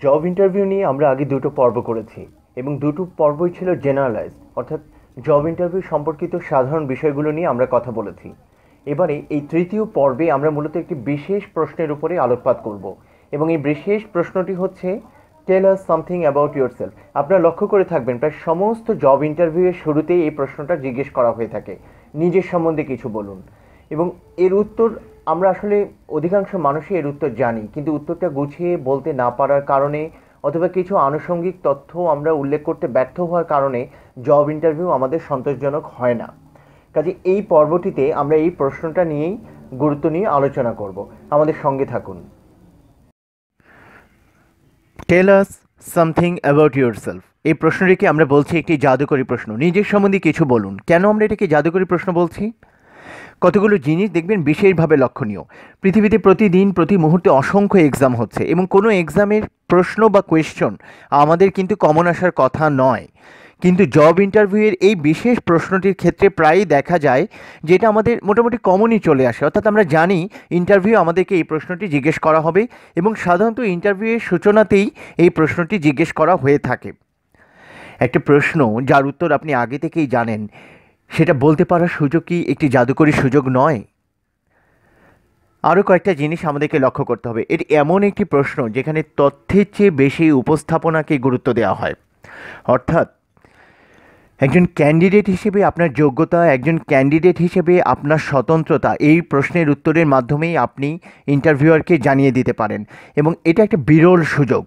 Job interview নিয়ে আমরা আগে দুটো পর্ব করেছি এবং দুটো পর্বই ছিল জেনারেলাইজ, অর্থাৎ জব ইন্টারভিউ সম্পর্কিত সাধারণ বিষয়গুলো নিয়ে আমরা কথা বলেছি। এবারে এই তৃতীয় পর্বে আমরা মূলত একটি বিশেষ প্রশ্নের উপরে আলোকপাত করব এবং এই বিশেষ প্রশ্নটি হচ্ছে টেল আস সামথিং অ্যাবাউট ইয়োরসেলফ। আপনারা লক্ষ্য করে থাকবেন প্রায় সমস্ত জব ইন্টারভিউয়ের শুরুতেই এই প্রশ্নটা জিজ্ঞেস করা হয়ে থাকে, নিজের সম্বন্ধে কিছু বলুন। এবং এর উত্তর আমরা আসলে অধিকাংশ মানুষই এর উত্তর জানি, কিন্তু উত্তরটা গুছিয়ে বলতে না পারার কারণে অথবা কিছু আনুষঙ্গিক তথ্য আমরা উল্লেখ করতে ব্যর্থ হওয়ার কারণে জব ইন্টারভিউ আমাদের সন্তোষজনক হয় না। কাজে এই পর্বটিতে আমরা এই প্রশ্নটা নিয়েই গুরুত্ব নিয়ে আলোচনা করব। আমাদের সঙ্গে থাকুন। টেল আস সামথিং অ্যাবাউট ইয়োরসেলফ, এই প্রশ্নটিকে আমরা বলছি একটি জাদুকরী প্রশ্ন। নিজের সম্বন্ধে কিছু বলুন। কেন আমরা এটাকে জাদুকরী প্রশ্ন বলছি? কতগুলো জিনিস দেখবেন বিশেষভাবে লক্ষণীয়। পৃথিবীতে প্রতিদিন প্রতি মুহূর্তে অসংখ্য এক্সাম হচ্ছে এবং কোনো এক্সামের প্রশ্ন বা কোয়েশ্চন আমাদের কিন্তু কমন আসার কথা নয়, কিন্তু জব ইন্টারভিউয়ের এই বিশেষ প্রশ্নটির ক্ষেত্রে প্রায়ই দেখা যায় যেটা আমাদের মোটামুটি কমনই চলে আসে। অর্থাৎ আমরা জানি ইন্টারভিউ আমাদেরকে এই প্রশ্নটি জিজ্ঞেস করা হবে এবং সাধারণত ইন্টারভিউয়ের সূচনাতেই এই প্রশ্নটি জিজ্ঞেস করা হয়ে থাকে। একটা প্রশ্ন যার উত্তর আপনি আগে থেকেই জানেন, সেটা বলতে পারার সুযোগ কি একটি জাদুকরী সুযোগ নয়? আরও কয়েকটা জিনিস আমাদেরকে লক্ষ্য করতে হবে। এটি এমন একটি প্রশ্ন যেখানে তথ্যের চেয়ে বেশি উপস্থাপনাকে গুরুত্ব দেওয়া হয়। অর্থাৎ একজন ক্যান্ডিডেট হিসেবে আপনার যোগ্যতা, একজন ক্যান্ডিডেট হিসেবে আপনার স্বতন্ত্রতা এই প্রশ্নের উত্তরের মাধ্যমেই আপনি ইন্টারভিউয়ারকে জানিয়ে দিতে পারেন এবং এটা একটা বিরল সুযোগ।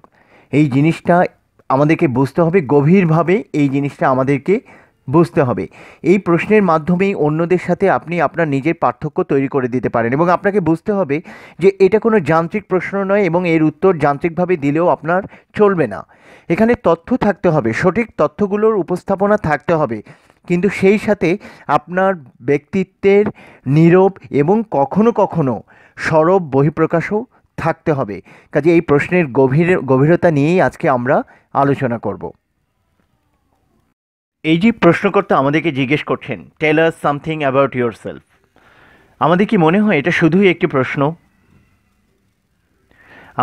এই জিনিসটা আমাদেরকে বুঝতে হবে, গভীরভাবে এই জিনিসটা আমাদেরকে বুঝতে হবে। এই প্রশ্নের মাধ্যমেই অন্যদের সাথে আপনি আপনার নিজের পার্থক্য তৈরি করে দিতে পারেন এবং আপনাকে বুঝতে হবে যে এটা কোনো যান্ত্রিক প্রশ্ন নয় এবং এর উত্তর যান্ত্রিকভাবে দিলেও আপনার চলবে না। এখানে তথ্য থাকতে হবে, সঠিক তথ্যগুলোর উপস্থাপনা থাকতে হবে, কিন্তু সেই সাথে আপনার ব্যক্তিত্বের নীরব এবং কখনো কখনো সরব বহিঃপ্রকাশও থাকতে হবে। কাজে এই প্রশ্নের গভীরতা নিয়েই আজকে আমরা আলোচনা করব। এই যে প্রশ্নকর্তা আমাদেরকে জিজ্ঞেস করছেন টেল আস সামথিং অ্যাবাউট ইয়োরসেলফ, আমাদের কি মনে হয় এটা শুধুই একটি প্রশ্ন?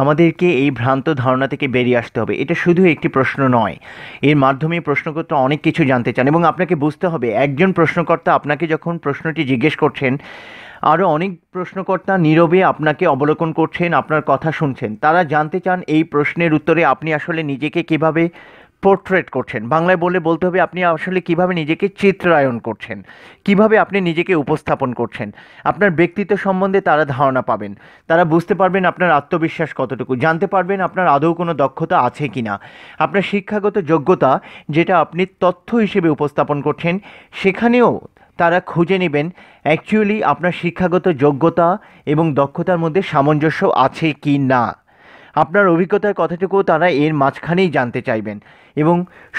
আমাদেরকে এই ভ্রান্ত ধারণা থেকে বেরিয়ে আসতে হবে, এটা শুধু একটি প্রশ্ন নয়। এর মাধ্যমে প্রশ্নকর্তা অনেক কিছু জানতে চান এবং আপনাকে বুঝতে হবে একজন প্রশ্নকর্তা আপনাকে যখন প্রশ্নটি জিজ্ঞেস করছেন, আরও অনেক প্রশ্নকর্তা নীরবে আপনাকে অবলোকন করছেন, আপনার কথা শুনছেন। তারা জানতে চান এই প্রশ্নের উত্তরে আপনি আসলে নিজেকে কিভাবে পোর্ট্রেট করছেন। বাংলায় বলতে হবে আপনি আসলে কিভাবে নিজেকে চিত্রায়ন করছেন, কিভাবে আপনি নিজেকে উপস্থাপন করছেন। আপনার ব্যক্তিত্ব সম্বন্ধে তারা ধারণা পাবেন, তারা বুঝতে পারবেন আপনার আত্মবিশ্বাস কতটুকু, জানতে পারবেন আপনার আদৌ কোনো দক্ষতা আছে কি না। আপনার শিক্ষাগত যোগ্যতা যেটা আপনি তথ্য হিসেবে উপস্থাপন করছেন, সেখানেও তারা খুঁজে নেবেন অ্যাকচুয়ালি আপনার শিক্ষাগত যোগ্যতা এবং দক্ষতার মধ্যে সামঞ্জস্য আছে কি না। আপনার অভিজ্ঞতার কথাটুকুও তারা এর মাঝখানেই জানতে চাইবেন এবং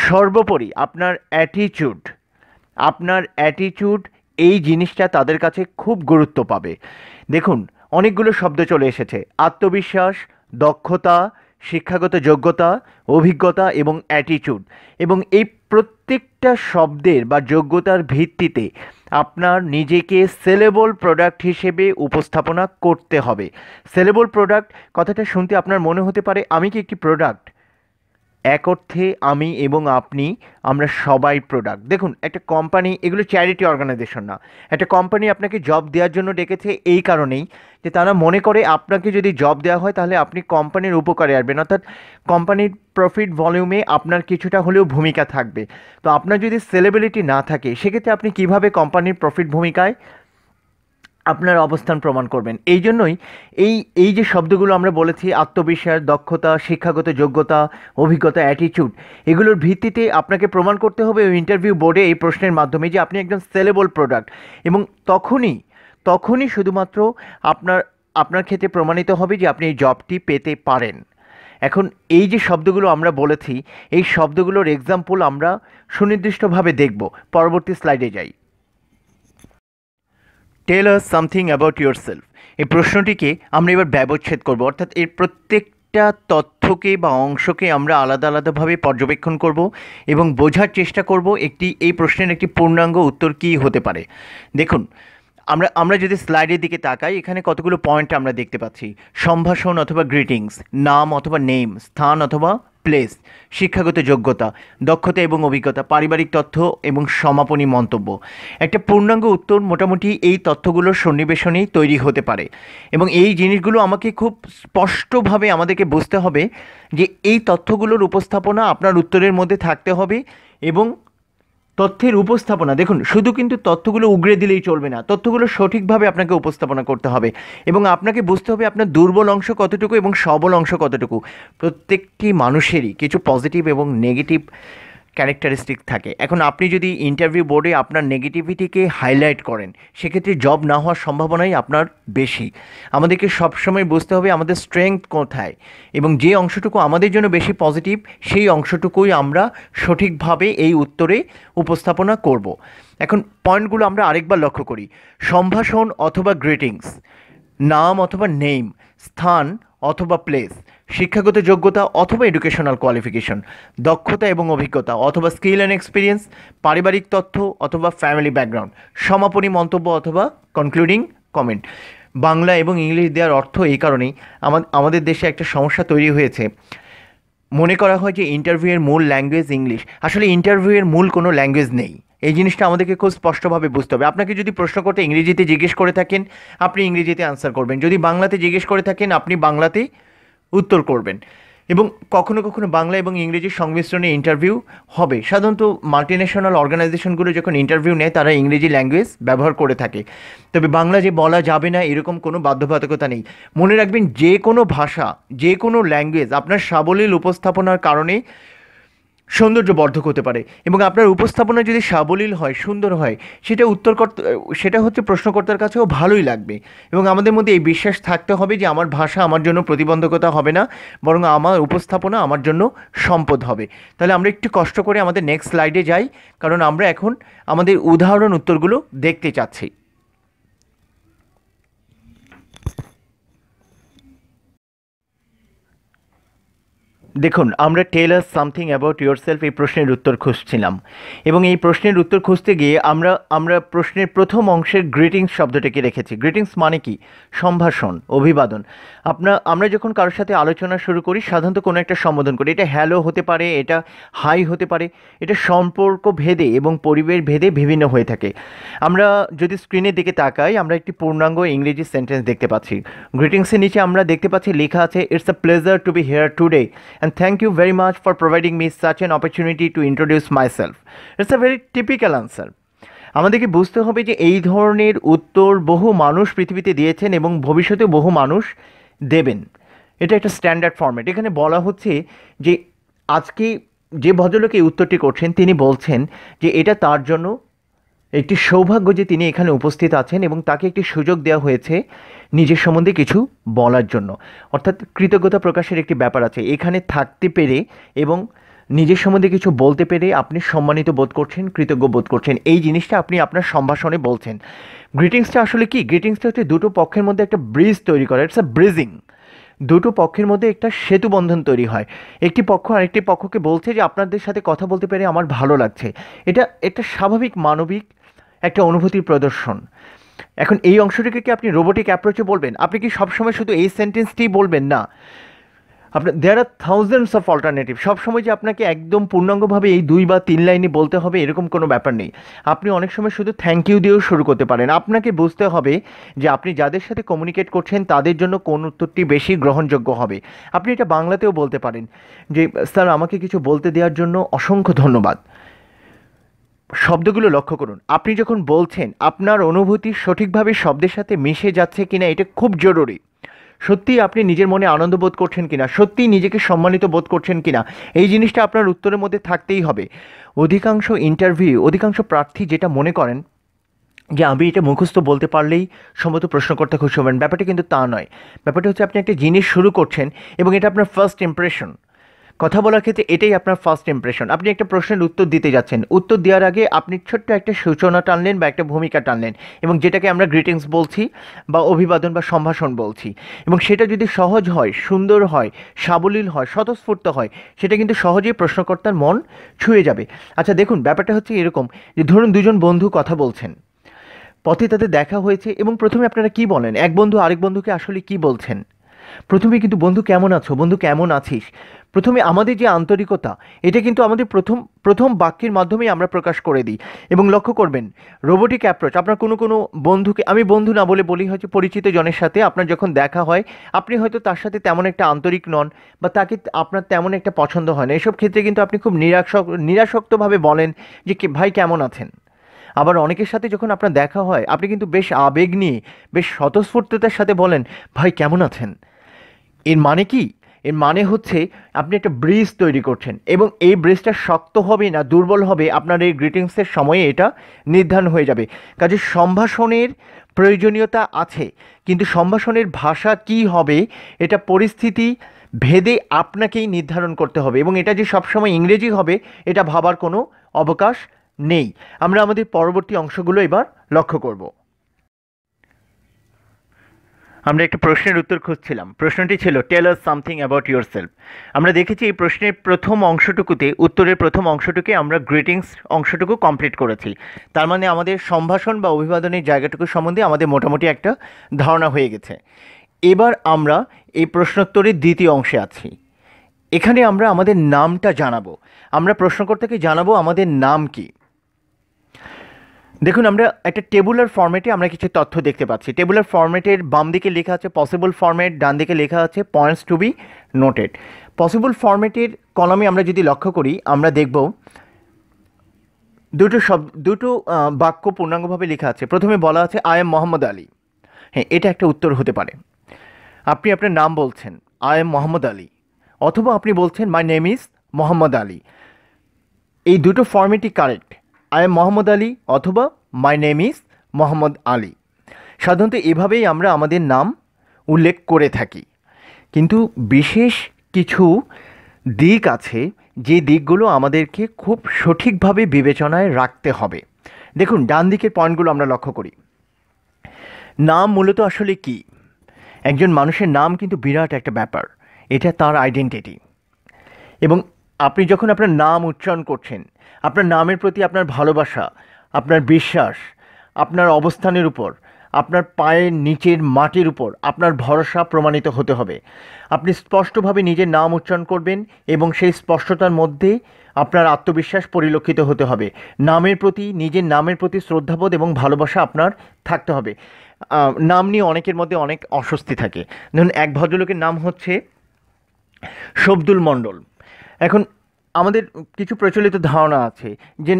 সর্বোপরি আপনার অ্যাটিটিউড এই জিনিসটা তাদের কাছে খুব গুরুত্ব পাবে। দেখুন, অনেকগুলো শব্দ চলে এসেছে: আত্মবিশ্বাস, দক্ষতা, শিক্ষাগত যোগ্যতা, অভিজ্ঞতা এবং অ্যাটিটিউড। এবং এই প্রত্যেকটা শব্দের বা যোগ্যতার ভিত্তিতে আপনার নিজেকে সেলেবল প্রোডাক্ট হিসেবে উপস্থাপনা করতে হবে। সেলেবল প্রোডাক্ট কথাটা শুনতে আপনার মনে হতে পারে আমি কি একটি প্রোডাক্ট? এক অর্থে আমি এবং আপনি, আমরা সবাই প্রোডাক্ট। দেখুন, একটা কোম্পানি, এগুলো চ্যারিটি অর্গানাইজেশন না। একটা কোম্পানি আপনাকে জব দেওয়ার জন্য ডেকেছে এই কারণেই যে তারা মনে করে আপনাকে যদি জব দেওয়া হয় তাহলে আপনি কোম্পানির উপকারে আসবেন, অর্থাৎ কোম্পানির প্রফিট ভলিউমে আপনার কিছুটা হলেও ভূমিকা থাকবে। তো আপনার যদি সেলেবিলিটি না থাকে, সেক্ষেত্রে আপনি কিভাবে কোম্পানির প্রফিট ভূমিকায় আপনার অবস্থান প্রমাণ করবেন? এই জন্যই এই যে শব্দগুলো আমরা বলেছি, আত্মবিশ্বাস, দক্ষতা, শিক্ষাগত যোগ্যতা, অভিজ্ঞতা, অ্যাটিটিউড, এগুলোর ভিত্তিতে আপনাকে প্রমাণ করতে হবে ওই ইন্টারভিউ বোর্ডে এই প্রশ্নের মাধ্যমে যে আপনি একজন সেলেবল প্রোডাক্ট। এবং তখনই শুধুমাত্র আপনার ক্ষেত্রে প্রমাণিত হবে যে আপনি এই জবটি পেতে পারেন। এখন এই যে শব্দগুলো আমরা বলেছি, এই শব্দগুলোর এক্সাম্পল আমরা সুনির্দিষ্টভাবে দেখব। পরবর্তী স্লাইডে যাই। টেল আস সামথিং অ্যাবাউট ইয়োরসেলফ, এই প্রশ্নটিকে আমরা এবার ব্যবচ্ছেদ করব, অর্থাৎ এর প্রত্যেকটা তথ্যকে বা অংশকে আমরা আলাদা আলাদাভাবে পর্যবেক্ষণ করব এবং বোঝার চেষ্টা করব এই প্রশ্নের একটি পূর্ণাঙ্গ উত্তর কী হতে পারে। দেখুন, আমরা আমরা যদি স্লাইডের দিকে তাকাই, এখানে কতগুলো পয়েন্ট আমরা দেখতে পাচ্ছি। সম্ভাষণ অথবা গ্রিটিংস, নাম অথবা নেম, স্থান অথবা প্লেস, শিক্ষাগত যোগ্যতা, দক্ষতা এবং অভিজ্ঞতা, পারিবারিক তথ্য এবং সমাপনী মন্তব্য। একটা পূর্ণাঙ্গ উত্তর মোটামুটি এই তথ্যগুলোর সন্নিবেশনেই তৈরি হতে পারে, এবং এই জিনিসগুলো আমাকে খুব স্পষ্টভাবে আমাদেরকে বুঝতে হবে যে এই তথ্যগুলোর উপস্থাপনা আপনার উত্তরের মধ্যে থাকতে হবে। এবং তথ্যের উপস্থাপনা, দেখুন, শুধু কিন্তু তথ্যগুলো উগড়ে দিলেই চলবে না, তথ্যগুলো সঠিকভাবে আপনাকে উপস্থাপনা করতে হবে এবং আপনাকে বুঝতে হবে আপনার দুর্বল অংশ কতটুকু এবং সবল অংশ কতটুকু। প্রত্যেকটি মানুষেরই কিছু পজিটিভ এবং নেগেটিভ ক্যারেক্টারিস্টিক থাকে। এখন আপনি যদি ইন্টারভিউ বোর্ডে আপনার নেগেটিভিটিকে হাইলাইট করেন, সেক্ষেত্রে জব না হওয়ার সম্ভাবনাই আপনার বেশি। আমাদেরকে সবসময় বুঝতে হবে আমাদের স্ট্রেংথ কোথায়, এবং যে অংশটুকু আমাদের জন্য বেশি পজিটিভ সেই অংশটুকুই আমরা সঠিকভাবে এই উত্তরে উপস্থাপনা করব। এখন পয়েন্টগুলো আমরা আরেকবার লক্ষ্য করি। সম্ভাষণ অথবা গ্রিটিংস, নাম অথবা নেম, স্থান অথবা প্লেস, শিক্ষাগত যোগ্যতা অথবা এডুকেশনাল কোয়ালিফিকেশন, দক্ষতা এবং অভিজ্ঞতা অথবা স্কিল অ্যান্ড এক্সপিরিয়েন্স, পারিবারিক তথ্য অথবা ফ্যামিলি ব্যাকগ্রাউন্ড, সমাপনী মন্তব্য অথবা কনক্লুডিং কমেন্ট। বাংলা এবং ইংলিশ দেওয়ার অর্থ এই কারণেই আমাদের দেশে একটা সমস্যা তৈরি হয়েছে। মনে করা হয় যে ইন্টারভিউয়ের মূল ল্যাঙ্গুয়েজ ইংলিশ। আসলে ইন্টারভিউয়ের মূল কোনো ল্যাঙ্গুয়েজ নেই, এই জিনিসটা আমাদেরকে খুব স্পষ্টভাবে বুঝতে হবে। আপনাকে যদি প্রশ্ন করতে ইংরেজিতে জিজ্ঞেস করে থাকেন, আপনি ইংরেজিতে আনসার করবেন। যদি বাংলাতে জিজ্ঞেস করে থাকেন, আপনি বাংলাতেই উত্তর করবেন। এবং কখনো কখনো বাংলা এবং ইংরেজির সংমিশ্রণে ইন্টারভিউ হবে। সাধারণত মাল্টিন্যাশনাল অর্গানাইজেশনগুলো যখন ইন্টারভিউ নেয়, তারা ইংরেজি ল্যাঙ্গুয়েজ ব্যবহার করে থাকে। তবে বাংলা যে বলা যাবে না এরকম কোনো বাধ্যবাধকতা নেই। মনে রাখবেন, যে কোনো ভাষা, যে কোনো ল্যাঙ্গুয়েজ আপনার সাবলীল উপস্থাপনার কারণে সৌন্দর্যবর্ধক হতে পারে। এবং আপনার উপস্থাপনা যদি সাবলীল হয়, সুন্দর হয়, সেটা হচ্ছে প্রশ্নকর্তার কাছেও ভালোই লাগবে। এবং আমাদের মধ্যে এই বিশ্বাস থাকতে হবে যে আমার ভাষা আমার জন্য প্রতিবন্ধকতা হবে না, বরং আমার উপস্থাপনা আমার জন্য সম্পদ হবে। তাহলে আমরা একটু কষ্ট করে আমাদের নেক্সট স্লাইডে যাই, কারণ আমরা এখন আমাদের উদাহরণ উত্তরগুলো দেখতে চাচ্ছি। দেখুন, আমরা টেল আস সামথিং অ্যাবাউট ইয়োরসেলফ এই প্রশ্নের উত্তর খুঁজছিলাম, এবং এই প্রশ্নের উত্তর খুঁজতে গিয়ে আমরা প্রশ্নের প্রথম অংশের গ্রিটিংস শব্দটাকে রেখেছি। গ্রিটিংস মানে কি? সম্ভাষণ, অভিবাদন। আমরা যখন কারোর সাথে আলোচনা শুরু করি, সাধারণত কোনো একটা সম্বোধন করি। এটা হ্যালো হতে পারে, এটা হাই হতে পারে, এটা সম্পর্ক ভেদে এবং পরিবেশ ভেদে বিভিন্ন হয়ে থাকে। আমরা যদি স্ক্রিনের দিকে তাকাই, আমরা একটি পূর্ণাঙ্গ ইংরেজি সেন্টেন্স দেখতে পাচ্ছি। গ্রিটিংসের নিচে আমরা দেখতে পাচ্ছি লেখা আছে, it's a pleasure to B here today and thank you very much for providing me such an opportunity to introduce myself. It's a very typical answer. আমাদেরকে বুঝতে হবে যে এই ধরনের উত্তর বহু মানুষ পৃথিবীতে দিয়েছেন এবং ভবিষ্যতে বহু মানুষ দেবেন। এটা একটা স্ট্যান্ডার্ড ফরম্যাট। এখানে বলা হচ্ছে যে আজকে যে ভদ্রলোক এই উত্তরটি করছেন, তিনি বলছেন যে এটা তার জন্য একটি সৌভাগ্য যে তিনি এখানে উপস্থিত আছেন এবং তাকে একটি সুযোগ দেওয়া হয়েছে নিজের সম্বন্ধে কিছু বলার জন্য। অর্থাৎ কৃতজ্ঞতা প্রকাশের একটি ব্যাপার আছে। এখানে থাকতে পেরে এবং নিজের সম্বন্ধে কিছু বলতে পেরে আপনি সম্মানিত বোধ করছেন, কৃতজ্ঞ বোধ করছেন। এই জিনিসটা আপনি আপনার সম্ভাষণে বলছেন। গ্রিটিংসটা আসলে কি? গ্রিটিংসটা হচ্ছে দুটো পক্ষের মধ্যে একটা ব্রিজ তৈরি করে। It's a bridging. দুটো পক্ষের মধ্যে একটা সেতু বন্ধন তৈরি হয়। একটি পক্ষ আরেকটি পক্ষকে বলছে যে আপনাদের সাথে কথা বলতে পেরে আমার ভালো লাগছে। এটা একটা স্বাভাবিক মানবিক একটা অনুভূতির প্রদর্শন। এখন এই অংশটিকে কি আপনি রোবোটিক অ্যাপ্রোচে বলবেন? আপনি কি সবসময় শুধু এই সেন্টেন্সটিই বলবেন? না, আপনার দেয়ার আর থাউজেন্ডস অফ অল্টারনেটিভ। সবসময় যে আপনাকে একদম পূর্ণাঙ্গভাবে এই 2 বা 3 লাইনই বলতে হবে এরকম কোনো ব্যাপার নেই। আপনি অনেক সময় শুধু থ্যাংক ইউ দিয়েও শুরু করতে পারেন। আপনাকে বুঝতে হবে যে আপনি যাদের সাথে কমিউনিকেট করছেন তাদের জন্য কোন উত্তরটি বেশি গ্রহণযোগ্য হবে। আপনি এটা বাংলাতেও বলতে পারেন যে স্যার, আমাকে কিছু বলতে দেওয়ার জন্য অসংখ্য ধন্যবাদ। শব্দগুলো লক্ষ্য করুন। আপনি যখন বলছেন, আপনার অনুভূতি সঠিকভাবে শব্দের সাথে মিশে যাচ্ছে কিনা এটা খুব জরুরি। সত্যিই আপনি নিজের মনে আনন্দ বোধ করছেন কিনা, সত্যিই নিজেকে সম্মানিত বোধ করছেন কিনা, এই জিনিসটা আপনার উত্তরের মধ্যে থাকতেই হবে। অধিকাংশ প্রার্থী যেটা মনে করেন যে আমি এটা মুখস্থ বলতে পারলেই সম্ভবত প্রশ্নকর্তা খুশি হবেন। ব্যাপারটা কিন্তু তা নয়। ব্যাপারটা হচ্ছে আপনি একটা জিনিস শুরু করছেন এবং এটা আপনার ফার্স্ট ইমপ্রেশন। কথা বলার ক্ষেত্রে এটাই আপনার ফার্স্ট ইমপ্রেশন। আপনি একটা প্রশ্নের উত্তর দিতে যাচ্ছেন, উত্তর দেওয়ার আগে আপনি ছোট্ট একটা সূচনা টানলেন বা একটা ভূমিকা টানলেন, এবং যেটাকে আমরা গ্রিটিংস বলছি বা অভিবাদন বা সম্ভাষণ বলছি। এবং সেটা যদি সহজ হয়, সুন্দর হয়, সাবলীল হয়, স্বতঃস্ফূর্ত হয়, সেটা কিন্তু সহজেই প্রশ্নকর্তার মন ছুঁয়ে যাবে। আচ্ছা দেখুন, ব্যাপারটা হচ্ছে এরকম যে ধরুন দুজন বন্ধু কথা বলছেন। পথে তাদের দেখা হয়েছে এবং প্রথমে আপনারা কি বলেন, এক বন্ধু আরেক বন্ধুকে আসলে কি বলছেন? প্রথমে কিন্তু বন্ধু কেমন আছো, বন্ধু কেমন আছিস, প্রথমে আমাদের যে আন্তরিকতা, এটা কিন্তু আমাদের প্রথম প্রথম বাক্যের মাধ্যমেই আমরা প্রকাশ করে দিই। এবং লক্ষ্য করবেন রোবোটিক অ্যাপ্রোচ, আপনার কোনো কোনো বন্ধুকে আমি বন্ধু না বলে বলি হয়তো পরিচিত জনের সাথে আপনার যখন দেখা হয়, আপনি হয়তো তার সাথে তেমন একটা আন্তরিক নন বা তাকে আপনার তেমন একটা পছন্দ হয় না, এসব ক্ষেত্রে কিন্তু আপনি খুব নিরাসক্তভাবে বলেন যে ভাই কেমন আছেন। আবার অনেকের সাথে যখন আপনার দেখা হয় আপনি কিন্তু বেশ আবেগ নিয়ে, বেশ স্বতঃস্ফূর্ততার সাথে বলেন ভাই কেমন আছেন। এর মানে কি? এর মানে হচ্ছে আপনি একটা ব্রিজ তৈরি করছেন এবং এই ব্রিজটা শক্ত হবে না দুর্বল হবে আপনার এই গ্রিটিংসের সময়ে এটা নির্ধারণ হয়ে যাবে। কাজে সম্ভাষণের প্রয়োজনীয়তা আছে, কিন্তু সম্ভাষণের ভাষা কি হবে এটা পরিস্থিতি ভেদে আপনাকেই নির্ধারণ করতে হবে এবং এটা যে সবসময় ইংরেজি হবে এটা ভাবার কোনো অবকাশ নেই। আমরা আমাদের পরবর্তী অংশগুলো এবার লক্ষ্য করব। আমরা একটা প্রশ্নের উত্তর খুঁজছিলাম, প্রশ্নটি ছিল tell us something about yourself. আমরা দেখেছি এই প্রশ্নের প্রথম অংশটুকুতে, উত্তরের প্রথম অংশটুকে আমরা গ্রিটিংস অংশটুকু কমপ্লিট করেছি। তার মানে আমাদের সম্ভাষণ বা অভিবাদনের জায়গাটুকু সম্বন্ধে আমাদের মোটামুটি একটা ধারণা হয়ে গেছে। এবার আমরা এই প্রশ্নোত্তরের দ্বিতীয় অংশে আছি। এখানে আমরা আমাদের নামটা জানাবো। আমরা প্রশ্নকর্তাকে জানাবো আমাদের নাম কি। দেখুন আমরা একটা টেবুলার ফরম্যাটে আমরা কিছু তথ্য দেখতে পাচ্ছি। টেবুলার ফরম্যাটের বাম দিকে লেখা আছে পসিবল ফরম্যাট, ডান দিকে লেখা আছে points to be noted. Possible ফরম্যাটের কলামে আমরা যদি লক্ষ্য করি আমরা দেখব দুটো বাক্য পূর্ণাঙ্গভাবে লেখা আছে। প্রথমে বলা আছে আই এম মোহাম্মদ আলী। হ্যাঁ, এটা একটা উত্তর হতে পারে। আপনি আপনার নাম বলছেন আই এম মোহাম্মদ আলী, অথবা আপনি বলছেন my name is Mohammad Ali. এই দুটো ফরম্যাটই correct, I am Mohammad Ali অথবা my name is Mohammad Ali. সাধারণত এভাবেই আমরা আমাদের নাম উল্লেখ করে থাকি, কিন্তু বিশেষ কিছু দিক আছে যে দিকগুলো আমাদেরকে খুব সঠিকভাবে বিবেচনায় রাখতে হবে। দেখুন ডান দিকের পয়েন্টগুলো আমরা লক্ষ্য করি। নাম মূলত আসলে কি? একজন মানুষের নাম কিন্তু বিরাট একটা ব্যাপার, এটা তার আইডেন্টিটি। এবং আপনি যখন আপনার নাম উচ্চারণ করছেন, আপনার নামের প্রতি আপনার ভালোবাসা, আপনার বিশ্বাস, আপনার অবস্থানের উপর, আপনার পায়ের নিচের মাটির উপর আপনার ভরসা প্রমাণিত হতে হবে। আপনি স্পষ্টভাবে নিজের নাম উচ্চারণ করবেন এবং সেই স্পষ্টতার মধ্যে আপনার আত্মবিশ্বাস পরিলক্ষিত হতে হবে। নামের প্রতি, নিজের নামের প্রতি শ্রদ্ধাবোধ এবং ভালোবাসা আপনার থাকতে হবে। নাম নিয়ে অনেকের মধ্যে অনেক অস্বস্তি থাকে। ধরুন এক ভদ্রলোকের নাম হচ্ছে শব্দুল মণ্ডল। এখন আমাদের কিছু প্রচলিত ধারণা আছে যে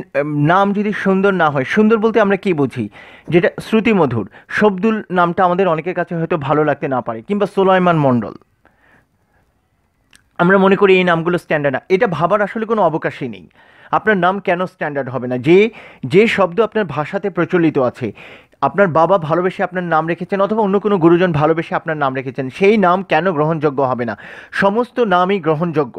নাম যদি সুন্দর না হয়, সুন্দর বলতে আমরা কী বুঝি, যেটা শ্রুতিমধুর। শব্দুল নামটা আমাদের অনেকের কাছে হয়তো ভালো লাগতে না পারে, কিংবা সুলাইমান মণ্ডল, আমরা মনে করি এই নামগুলো স্ট্যান্ডার্ড না। এটা ভাবার আসলে কোনো অবকাশই নেই। আপনার নাম কেন স্ট্যান্ডার্ড হবে না? যে শব্দ আপনার ভাষাতে প্রচলিত আছে, আপনার বাবা ভালোবেসে আপনার নাম রেখেছেন অথবা অন্য কোনো গুরুজন ভালোবেসে আপনার নাম রেখেছেন, সেই নাম কেন গ্রহণযোগ্য হবে না? সমস্ত নামই গ্রহণযোগ্য,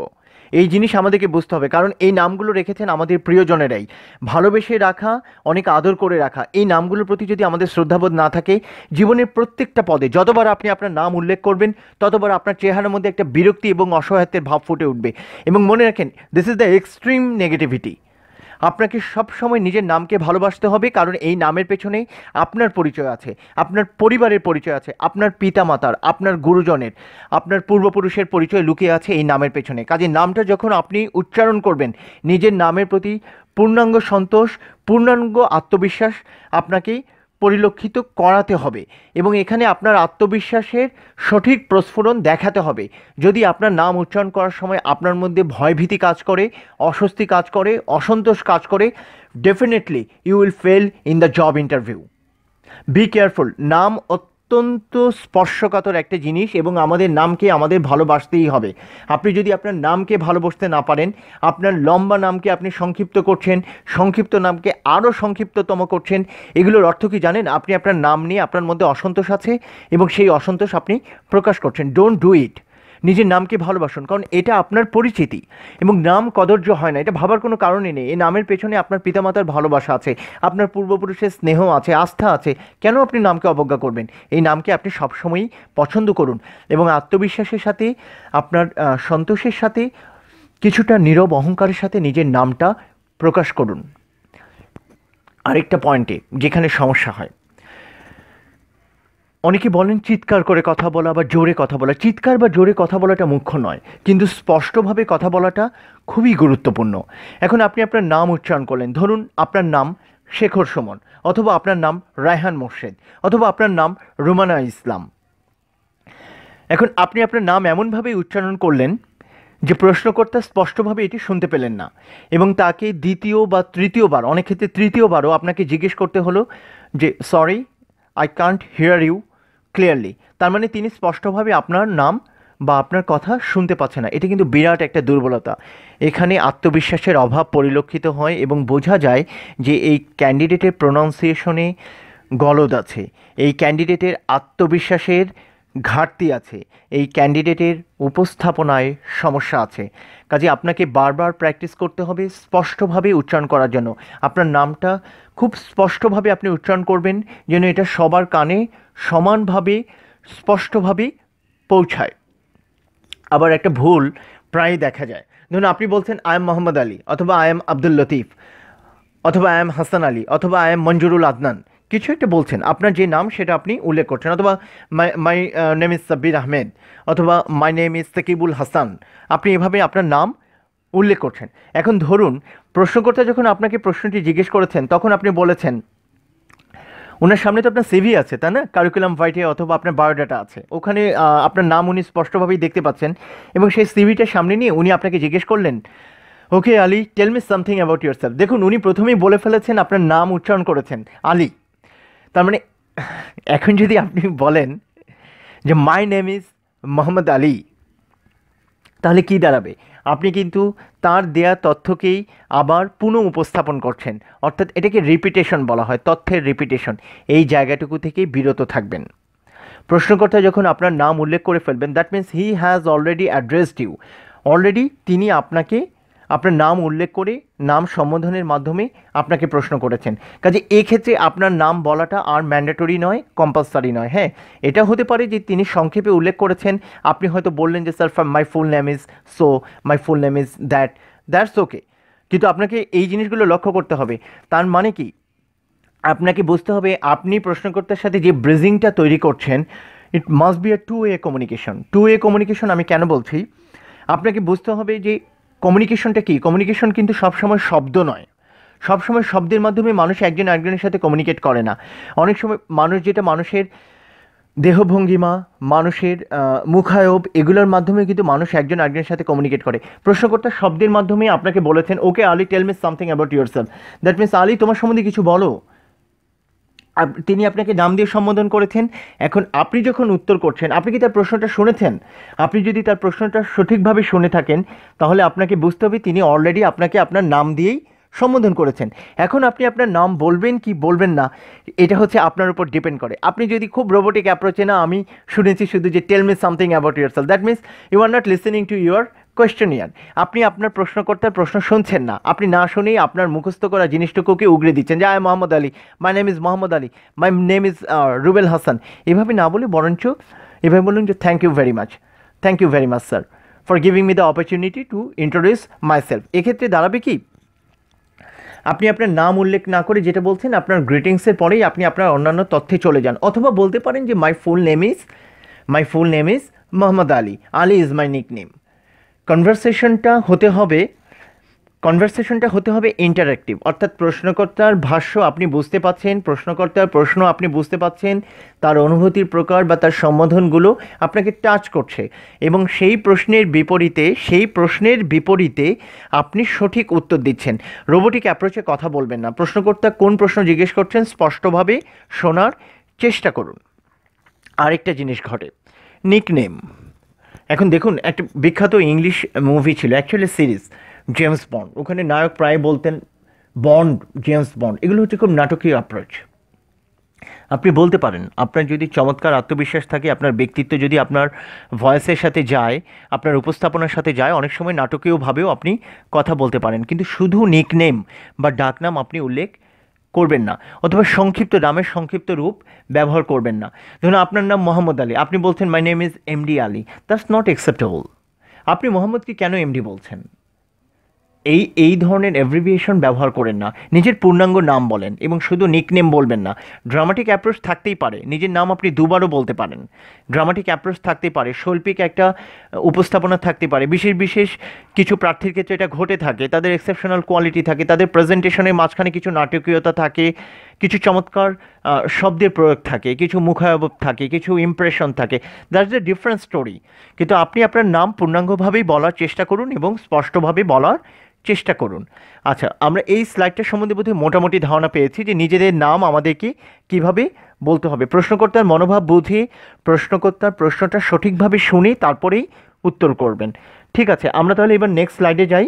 এই জিনিস আমাদেরকে বুঝতে হবে। কারণ এই নামগুলো রেখেছেন আমাদের প্রিয়জনেরাই, ভালোবেসে রাখা, অনেক আদর করে রাখা। এই নামগুলোর প্রতি যদি আমাদের শ্রদ্ধাবোধ না থাকে, জীবনের প্রত্যেকটা পদে যতবার আপনি আপনার নাম উল্লেখ করবেন ততবার আপনার চেহারার মধ্যে একটা বিরক্তি এবং অসহায়ত্বের ভাব ফুটে উঠবে। এবং মনে রাখেন, this is the extreme negativity. আপনাকে সবসময় নিজের নামকে ভালোবাসতে হবে, কারণ এই নামের পেছনে আপনার পরিচয় আছে, আপনার পরিবারের পরিচয় আছে, আপনার পিতামাতার, আপনার গুরুজনের, আপনার পূর্বপুরুষের পরিচয় লুকিয়ে আছে এই নামের পেছনে। কাজে নামটা যখন আপনি উচ্চারণ করবেন, নিজের নামের প্রতি পূর্ণাঙ্গ সন্তোষ, পূর্ণাঙ্গ আত্মবিশ্বাস আপনাকেই পরিলক্ষিত করাতে হবে এবং এখানে আপনার আত্মবিশ্বাসের সঠিক প্রস্ফুরণ দেখাতে হবে। যদি আপনার নাম উচ্চারণ করার সময় আপনার মধ্যে ভয়ভীতি কাজ করে, অস্বস্তি কাজ করে, অসন্তোষ কাজ করে, definitely you will fail in the job interview. Be careful. নাম অত্যন্ত স্পর্শকাতর একটা জিনিস এবং আমাদের নামকে আমাদের ভালোবাসতেই হবে। আপনি যদি আপনার নামকে ভালোবাসতে না পারেন, আপনার লম্বা নামকে আপনি সংক্ষিপ্ত করছেন, সংক্ষিপ্ত নামকে আরও সংক্ষিপ্ততম করছেন, এগুলোর অর্থ কি জানেন? আপনি আপনার নাম নিয়ে আপনার মধ্যে অসন্তোষ আছে এবং সেই অসন্তোষ আপনি প্রকাশ করছেন। Don't do it. নিজের নামকে ভালোবাসুন, কারণ এটা আপনার পরিচিতি এবং নাম কদর্য হয় না, এটা ভাবার কোনো কারণই নেই। এই নামের পেছনে আপনার পিতামাতার ভালোবাসা আছে, আপনার পূর্বপুরুষের স্নেহ আছে, আস্থা আছে। কেন আপনি নামকে অবজ্ঞা করবেন? এই নামকে আপনি সবসময়ই পছন্দ করুন এবং আত্মবিশ্বাসের সাথে, আপনার সন্তোষের সাথে, কিছুটা নীরব অহংকারের সাথে নিজের নামটা প্রকাশ করুন। আরেকটা পয়েন্টে যেখানে সমস্যা হয়, অনেকে বলেন চিৎকার করে কথা বলা বা জোরে কথা বলা। চিৎকার বা জোরে কথা বলাটা মুখ্য নয়, কিন্তু স্পষ্টভাবে কথা বলাটা খুবই গুরুত্বপূর্ণ। এখন আপনি আপনার নাম উচ্চারণ করলেন, ধরুন আপনার নাম শেখর সুমন, অথবা আপনার নাম রায়হান মোর্শেদ, অথবা আপনার নাম রুমানা ইসলাম। এখন আপনি আপনার নাম এমনভাবেই উচ্চারণ করলেন যে প্রশ্নকর্তা স্পষ্টভাবে এটি শুনতে পেলেন না, এবং তাকে দ্বিতীয় বা তৃতীয়বার, অনেক ক্ষেত্রে তৃতীয়বারও আপনাকে জিজ্ঞেস করতে হলো যে sorry, I can't hear you clearly. তার মানে তিনি স্পষ্টভাবে আপনার নাম বা আপনার কথা শুনতে পাচ্ছে না। এটা কিন্তু বিরাট একটা দুর্বলতা। এখানে আত্মবিশ্বাসের অভাব পরিলক্ষিত হয় এবং বোঝা যায় যে এই ক্যান্ডিডেটের প্রোনাউন্সিয়েশনে গলদ আছে, এই ক্যান্ডিডেটের আত্মবিশ্বাসের ঘাটতি আছে, এই ক্যান্ডিডেটের উপস্থাপনায় সমস্যা আছে। কাজে আপনাকে বারবার প্র্যাকটিস করতে হবে স্পষ্টভাবে উচ্চারণ করার জন্য। আপনার নামটা খুব স্পষ্টভাবে আপনি উচ্চারণ করবেন যেন এটা সবার কানে সমানভাবে স্পষ্টভাবে পৌঁছায়। আবার একটা ভুল প্রায় দেখা যায়, ধরুন আপনি বলছেন আই এম মোহাম্মদ আলী, অথবা আই এম আব্দুল লতিফ, অথবা আই এম হাসান আলী, অথবা আই এম মঞ্জুরুল আদনান। কিছু একটা বলছেন, আপনার যে নাম সেটা আপনি উল্লেখ করছেন, অথবা my name is Sabbir Ahmed, অথবা my name is Sakibul Hasan. আপনি এভাবে আপনার নাম উল্লেখ করছেন। এখন ধরুন প্রশ্নকর্তা যখন আপনাকে প্রশ্নটি জিজ্ঞেস করেছেন, তখন আপনি বলেছেন, ওনার সামনে তো আপনার সিভি আছে, তাই না, কারিকুলাম ভাইটে, অথবা আপনার বায়োডাটা আছে, ওখানে আপনার নাম উনি স্পষ্টভাবেই দেখতে পাচ্ছেন, এবং সেই সিভিটা সামনে নিয়ে উনি আপনাকে জিজ্ঞেস করলেন, okay Ali, tell me something about yourself. দেখুন উনি প্রথমেই বলে ফেলেছেন, আপনার নাম উচ্চারণ করেছেন আলী। তার মানে এখন যদি আপনি বলেন যে মাই নেম ইজ মোহাম্মদ আলী, তাহলে কি দাঁড়াবে? আপনি কিন্তু তার দেয়া তথ্যকেই আবার পুনঃ উপস্থাপন করছেন, অর্থাৎ এটাকে রিপিটেশন বলা হয়, তথ্যের রিপিটেশন। এই জায়গাটুকু থেকেই বিরত থাকবেন। প্রশ্নকর্তা যখন আপনার নাম উল্লেখ করে ফেলবেন, that means he has already addressed you. Already তিনি আপনাকে আপনার নাম উল্লেখ করে নাম সম্বোধনের মাধ্যমে আপনাকে প্রশ্ন করেছেন। কাজে এক্ষেত্রে আপনার নাম বলাটা আর ম্যান্ডেটরি নয়, কম্পালসারি নয়। হ্যাঁ, এটা হতে পারে যে তিনি সংক্ষেপে উল্লেখ করেছেন, আপনি হয়তো বললেন যে sir my full name is so, my full name is that's okay. কিন্তু আপনাকে এই জিনিসগুলো লক্ষ্য করতে হবে। তার মানে কি, আপনাকে বুঝতে হবে আপনি প্রশ্নকর্তার সাথে যে ব্রিজিংটা তৈরি করছেন, it must be a two way communication. Two way communication আমি কেন বলছি, আপনাকে বুঝতে হবে যে কমিউনিকেশনটা কী। কমিউনিকেশন কিন্তু সবসময় শব্দ নয়, সবসময় শব্দের মাধ্যমে মানুষ একজন আরেকজনের সাথে কমিউনিকেট করে না। অনেক সময় মানুষ যেটা মানুষের দেহভঙ্গিমা, মানুষের মুখায়ব, এগুলোর মাধ্যমে কিন্তু মানুষ একজন আরেকজনের সাথে কমিউনিকেট করে। প্রশ্নকর্তা শব্দের মাধ্যমে আপনাকে বলেছেন, okay Ali, tell me something about yourself. That means Ali, তোমার সম্বন্ধে কিছু বলো। তিনি আপনাকে নাম দিয়ে সম্বোধন করেছেন। এখন আপনি যখন উত্তর করছেন, আপনি কি তার প্রশ্নটা শুনেছেন? আপনি যদি তার প্রশ্নটা সঠিকভাবে শুনে থাকেন, তাহলে আপনাকে বুঝতে হবে তিনি অলরেডি আপনাকে আপনার নাম দিয়েই সম্বোধন করেছেন। এখন আপনি আপনার নাম বলবেন কি বলবেন না, এটা হচ্ছে আপনার উপর ডিপেন্ড করে। আপনি যদি খুব রোবোটিক অ্যাপ্রোচে, না আমি শুনেছি শুধু যে tell me something about yourself, that means you are not listening to your questionnaire. আপনি আপনার প্রশ্নকর্তার প্রশ্ন শুনছেন না, আপনি না শুনেই আপনার মুখস্থ করা জিনিসটুকুকে উগড়ে দিচ্ছেন যে I Mohammad Ali, my name is Mohammad Ali, my name is Rubel Hasan. এভাবে না বলে বরঞ্চ এভাবে বলুন যে thank you very much, thank you very much sir for giving me the opportunity to introduce myself. এক্ষেত্রে দাঁড়াবে কি, আপনি আপনার নাম উল্লেখ না করে যেটা বলছেন, আপনার গ্রিটিংসের পরেই আপনি আপনার অন্যান্য তথ্যে চলে যান। অথবা বলতে পারেন যে my full name is Mohammad Ali, Ali is my nickname. কনভারসেশনটা হতে হবে ইন্টারেক্টিভ, অর্থাৎ প্রশ্নকর্তার ভাষ্য আপনি বুঝতে পাচ্ছেন, প্রশ্নকর্তার প্রশ্ন আপনি বুঝতে পাচ্ছেন, তার অনুভূতির প্রকার বা তার সম্বোধনগুলো আপনাকে টাচ করছে, এবং সেই প্রশ্নের বিপরীতে আপনি সঠিক উত্তর দিচ্ছেন। রোবোটিক অ্যাপ্রোচে কথা বলবেন না। প্রশ্নকর্তা কোন প্রশ্ন জিজ্ঞেস করছেন স্পষ্টভাবে শোনার চেষ্টা করুন। আরেকটা জিনিস ঘটে, নিকনেম। এখন দেখুন, একটা বিখ্যাত ইংলিশ মুভি ছিল, অ্যাকচুয়ালি সিরিজ, জেমস বন্ড। ওখানে নায়ক প্রায় বলতেন বন্ড, জেমস বন্ড। এগুলো হচ্ছে খুব নাটকীয় অ্যাপ্রোচ। আপনি বলতে পারেন, আপনার যদি চমৎকার আত্মবিশ্বাস থাকে, আপনার ব্যক্তিত্ব যদি আপনার ভয়েসের সাথে যায়, আপনার উপস্থাপনার সাথে যায়, অনেক সময় নাটকীয়ভাবেও আপনি কথা বলতে পারেন। কিন্তু শুধু নিকনেম বা ডাকনাম আপনি উল্লেখ করবেন না, অথবা নামের সংক্ষিপ্ত রূপ ব্যবহার করবেন না। ধরুন আপনার নাম মোহাম্মদ আলী, আপনি বলছেন my name is MD Ali, that's not acceptable. আপনি মোহাম্মদকে কেন এমডি বলছেন? এই ধরনের অ্যাব্রিভিয়েশন ব্যবহার করেন না। নিজের পূর্ণাঙ্গ নাম বলেন এবং শুধু নিকনেম বলবেন না। ড্রামাটিক অ্যাপ্রোচ থাকতেই পারে, নিজের নাম আপনি দুবারও বলতে পারেন। ড্রামাটিক অ্যাপ্রোচ থাকতে পারে, শৈল্পিক একটা উপস্থাপনা থাকতে পারে। বিশেষ বিশেষ কিছু প্রার্থীর ক্ষেত্রে এটা ঘটে থাকে, তাদের এক্সেপশনাল কোয়ালিটি থাকে, তাদের প্রেজেন্টেশনের মাঝখানে কিছু নাটকীয়তা থাকে, কিছু চমৎকার শব্দের প্রয়োগ থাকে, কিছু মুখাবয়ব থাকে, কিছু ইমপ্রেশন থাকে। That's a different story. কিন্তু আপনি আপনার নাম পূর্ণাঙ্গভাবেই বলার চেষ্টা করুন এবং স্পষ্টভাবে বলার চেষ্টা করুন। আচ্ছা, আমরা এই স্লাইডটা সম্বন্ধে বোধহয় মোটামুটি ধারণা পেয়েছি যে নিজেদের নাম আমাদেরকে কিভাবে বলতে হবে। প্রশ্নকর্তার মনোভাব বুঝে প্রশ্নকর্তার প্রশ্নটা সঠিকভাবে শুনে তারপরেই উত্তর করবেন। ঠিক আছে, আমরা তাহলে এবার নেক্সট স্লাইডে যাই।